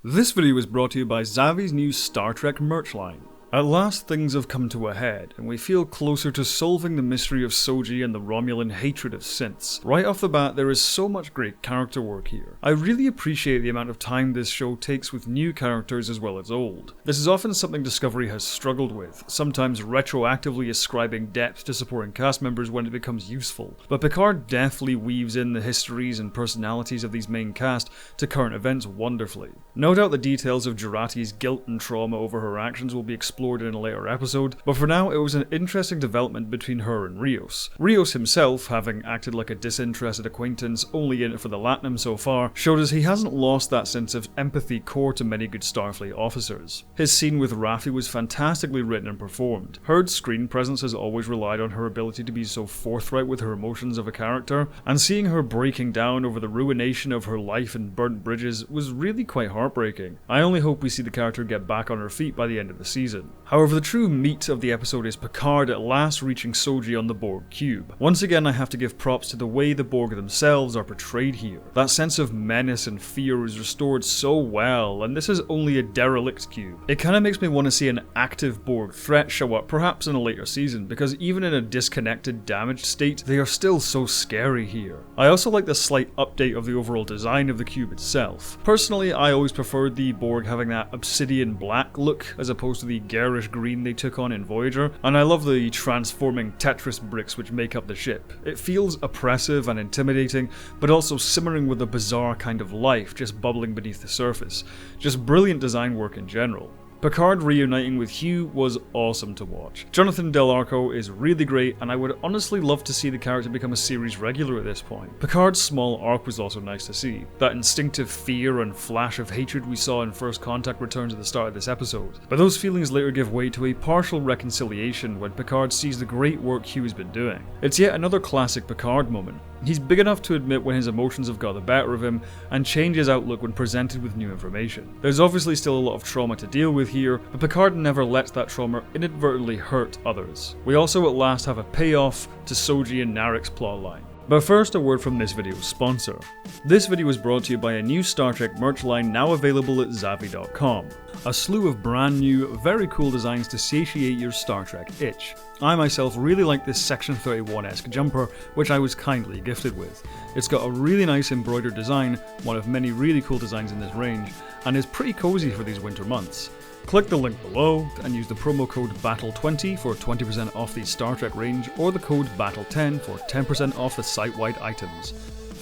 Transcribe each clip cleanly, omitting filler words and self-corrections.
This video is brought to you by Xavi's new Star Trek merch line. At last things have come to a head, and we feel closer to solving the mystery of Shoji and the Romulan hatred of synths. Right off the bat, there is so much great character work here. I really appreciate the amount of time this show takes with new characters as well as old. This is often something Discovery has struggled with, sometimes retroactively ascribing depth to supporting cast members when it becomes useful. But Picard deftly weaves in the histories and personalities of these main cast to current events wonderfully. No doubt the details of Jurati's guilt and trauma over her actions will be explored in a later episode, but for now it was an interesting development between her and Rios. Rios himself, having acted like a disinterested acquaintance only in it for the latinum so far, showed us he hasn't lost that sense of empathy core to many good Starfleet officers. His scene with Raffi was fantastically written and performed. Herd's screen presence has always relied on her ability to be so forthright with her emotions of a character, and seeing her breaking down over the ruination of her life and burnt bridges was really quite heartbreaking. I only hope we see the character get back on her feet by the end of the season. However, the true meat of the episode is Picard at last reaching Shoji on the Borg cube. Once again, I have to give props to the way the Borg themselves are portrayed here. That sense of menace and fear is restored so well, and this is only a derelict cube. It kinda makes me want to see an active Borg threat show up perhaps in a later season, because even in a disconnected, damaged state, they are still so scary here. I also like the slight update of the overall design of the cube itself. Personally, I always preferred the Borg having that obsidian black look as opposed to the garish green they took on in Voyager, and I love the transforming Tetris bricks which make up the ship. It feels oppressive and intimidating, but also simmering with a bizarre kind of life just bubbling beneath the surface. Just brilliant design work in general. Picard reuniting with Hugh was awesome to watch. Jonathan Del Arco is really great, and I would honestly love to see the character become a series regular at this point. Picard's small arc was also nice to see. That instinctive fear and flash of hatred we saw in First Contact returns at the start of this episode. But those feelings later give way to a partial reconciliation when Picard sees the great work Hugh has been doing. It's yet another classic Picard moment. He's big enough to admit when his emotions have got the better of him and change his outlook when presented with new information. There's obviously still a lot of trauma to deal with here, but Picard never lets that trauma inadvertently hurt others. We also at last have a payoff to Shoji and Narak's plotline. But first, a word from this video's sponsor. This video is brought to you by a new Star Trek merch line now available at Xavi.com. A slew of brand new, very cool designs to satiate your Star Trek itch. I myself really like this Section 31-esque jumper, which I was kindly gifted with. It's got a really nice embroidered design, one of many really cool designs in this range, and is pretty cozy for these winter months. Click the link below and use the promo code BATTLE20 for 20% off the Star Trek range, or the code BATTLE10 for 10% off the site-wide items.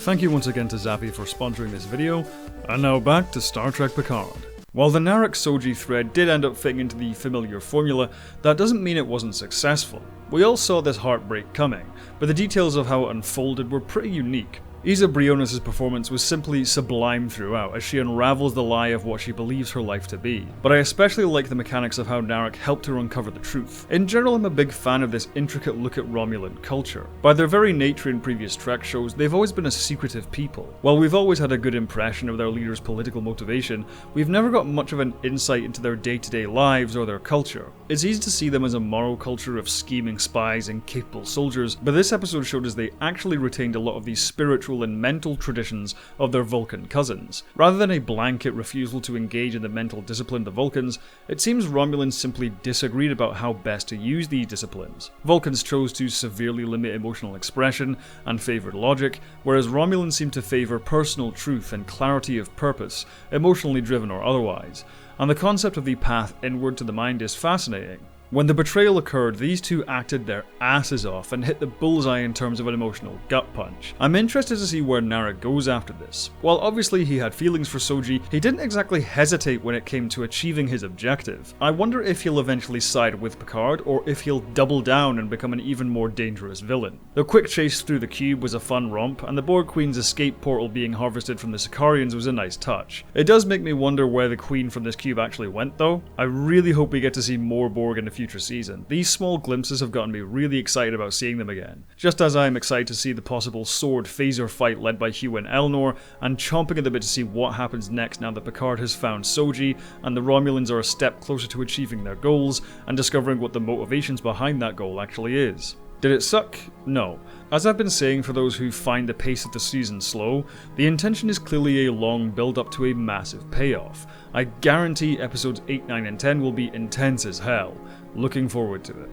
Thank you once again to Xavi for sponsoring this video, and now back to Star Trek Picard. While the Narak-Shoji thread did end up fitting into the familiar formula, that doesn't mean it wasn't successful. We all saw this heartbreak coming, but the details of how it unfolded were pretty unique. Isa Briones' performance was simply sublime throughout as she unravels the lie of what she believes her life to be, but I especially like the mechanics of how Narak helped her uncover the truth. In general, I'm a big fan of this intricate look at Romulan culture. By their very nature in previous Trek shows, they've always been a secretive people. While we've always had a good impression of their leaders' political motivation, we've never got much of an insight into their day-to-day lives or their culture. It's easy to see them as a moral culture of scheming spies and capable soldiers, but this episode showed us they actually retained a lot of these spiritual and mental traditions of their Vulcan cousins. Rather than a blanket refusal to engage in the mental discipline of the Vulcans, it seems Romulans simply disagreed about how best to use these disciplines. Vulcans chose to severely limit emotional expression and favoured logic, whereas Romulans seem to favour personal truth and clarity of purpose, emotionally driven or otherwise. And the concept of the path inward to the mind is fascinating. When the betrayal occurred, these two acted their asses off and hit the bullseye in terms of an emotional gut punch. I'm interested to see where Narak goes after this. While obviously he had feelings for Shoji, he didn't exactly hesitate when it came to achieving his objective. I wonder if he'll eventually side with Picard, or if he'll double down and become an even more dangerous villain. The quick chase through the cube was a fun romp, and the Borg Queen's escape portal being harvested from the Sicarians was a nice touch. It does make me wonder where the Queen from this cube actually went though. I really hope we get to see more Borg in the future season. These small glimpses have gotten me really excited about seeing them again. Just as I am excited to see the possible sword phaser fight led by Hugh and Elnor, and chomping at the bit to see what happens next now that Picard has found Shoji, and the Romulans are a step closer to achieving their goals, and discovering what the motivations behind that goal actually is. Did it suck? No. As I've been saying for those who find the pace of the season slow, the intention is clearly a long build up to a massive payoff. I guarantee episodes 8, 9 and 10 will be intense as hell. Looking forward to it.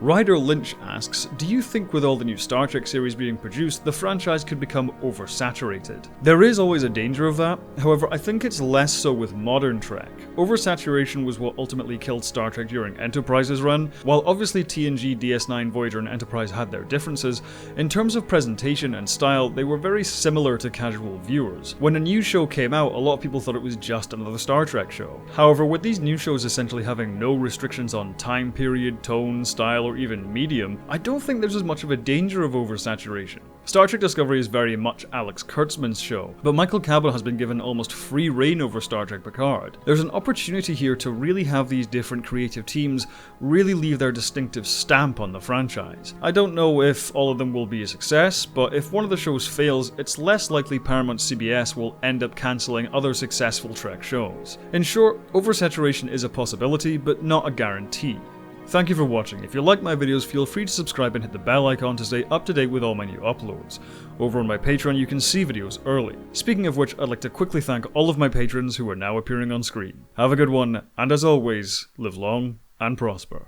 Ryder Lynch asks, do you think with all the new Star Trek series being produced, the franchise could become oversaturated? There is always a danger of that, however I think it's less so with modern Trek. Oversaturation was what ultimately killed Star Trek during Enterprise's run. While obviously TNG, DS9, Voyager and Enterprise had their differences, in terms of presentation and style they were very similar to casual viewers. When a new show came out, a lot of people thought it was just another Star Trek show. However, with these new shows essentially having no restrictions on time period, tone, style, or even medium, I don't think there's as much of a danger of oversaturation. Star Trek Discovery is very much Alex Kurtzman's show, but Michael Chabon has been given almost free reign over Star Trek Picard. There's an opportunity here to really have these different creative teams really leave their distinctive stamp on the franchise. I don't know if all of them will be a success, but if one of the shows fails, it's less likely Paramount CBS will end up cancelling other successful Trek shows. In short, oversaturation is a possibility, but not a guarantee. Thank you for watching. If you like my videos, feel free to subscribe and hit the bell icon to stay up to date with all my new uploads. Over on my Patreon you can see videos early. Speaking of which, I'd like to quickly thank all of my patrons who are now appearing on screen. Have a good one, and as always, live long and prosper.